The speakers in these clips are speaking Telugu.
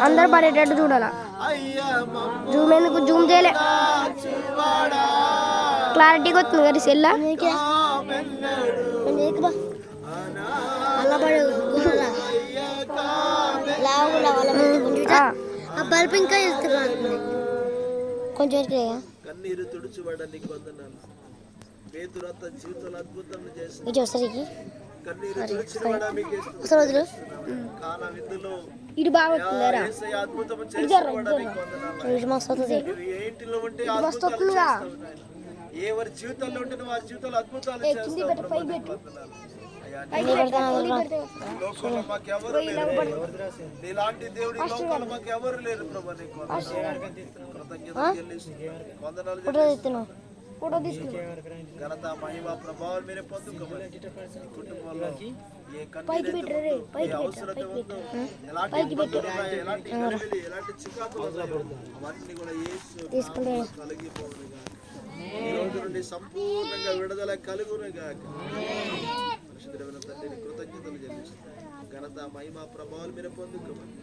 అందరు పడేటట్టు చూడాలా. జూమ్ ఎందుకు జూమ్ చేయలే, క్లారిటీగా వస్తుంది కదా సెల్లా. బల్బ్ ఇంకా కొంచెం కన్నీరు తుడుచువాడానికి వందనాలు. పేతురు తన జీవితంలో అద్భుతం చేశాడు. కన్నీరు తుడుచువాడానికి కాన విందులో ఇది బాగా వస్తుందిరా, అద్భుతం చేసేవాడానికి వందనాలు. ఏ ఇంటిలో ఉంటే అద్భుతాలు చేస్తావు, ఎవరి జీవితాల్లో ఉంటే వారి జీవితాల్లో అద్భుతాలు చేస్తావు. లోకంలో మాకెవరు లేరు, నీలాంటి దేవుడి లోకంలో మాకెవరు లేరు ప్రభా. నీకు ఘనత మహిమ ప్రభావాలు మీరే పొందుకోవాలి. కుటుంబంలో ఏ కన్నీరు అవసరత ఉందో, ఎలాంటి ఇబ్బందులు ఉన్నాయో, ఎలాంటి గడిబిలి, ఎలాంటి చికాకులు ఉన్నాయో అవన్నీ కూడా యేసు కలిగిపోవును గాక. ఈ రోజు నుండి సంపూర్ణంగా విడుదల కలుగును గాక. పరిశుద్ధమైన తండ్రిని కృతజ్ఞతలు చెల్లిస్తున్నాను. ఘనత మహిమ ప్రభావాలు మీరు పొందుకోమని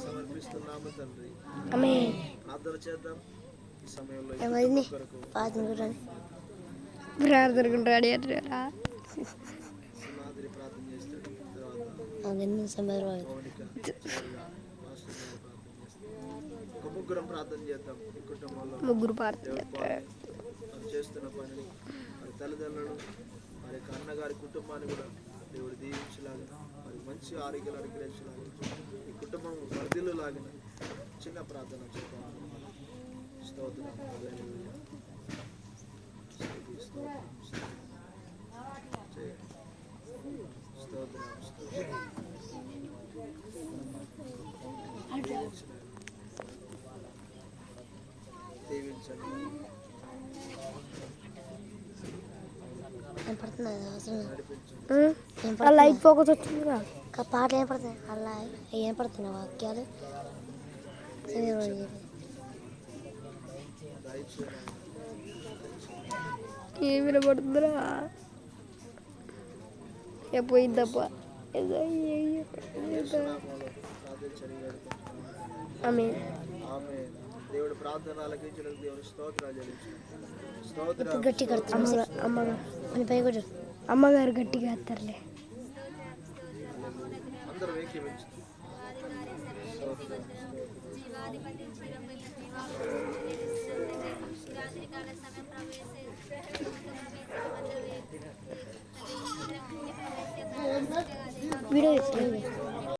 సమర్పిస్తున్నాము తండ్రి. ప్రార్థన చేద్దాం. ఈ సమయంలో ప్రార్థన చేస్తాడు. ముగ్గురం ప్రార్థన చేద్దాం. ఈ కుటుంబంలో ముగ్గురు ప్రార్థన చేస్తున్న పనిని మరి తల్లిదండ్రులు మరి అన్నగారి కుటుంబాన్ని కూడా దేవుడు దీవించలాగా, మరి మంచి ఆరోగ్యాలు అనుగ్రహించలాగా, ఈ కుటుంబం వర్ధిల్లు లాగిన చిన్న ప్రార్థన చేద్దాం. స్తోత్రం లైట్ ఫోకస్ వచ్చింది. పాటలు ఏం పడుతుంది, అలా ఏం పడుతున్నాయి వాక్యాలు ఏమి వినపడుతుందిరా, పోయిందప్ప. దేవుడు ప్రార్థన గట్టి కడతారు. అమ్మగారు గట్టిగా వేస్తారులే. అందరూ వీడియో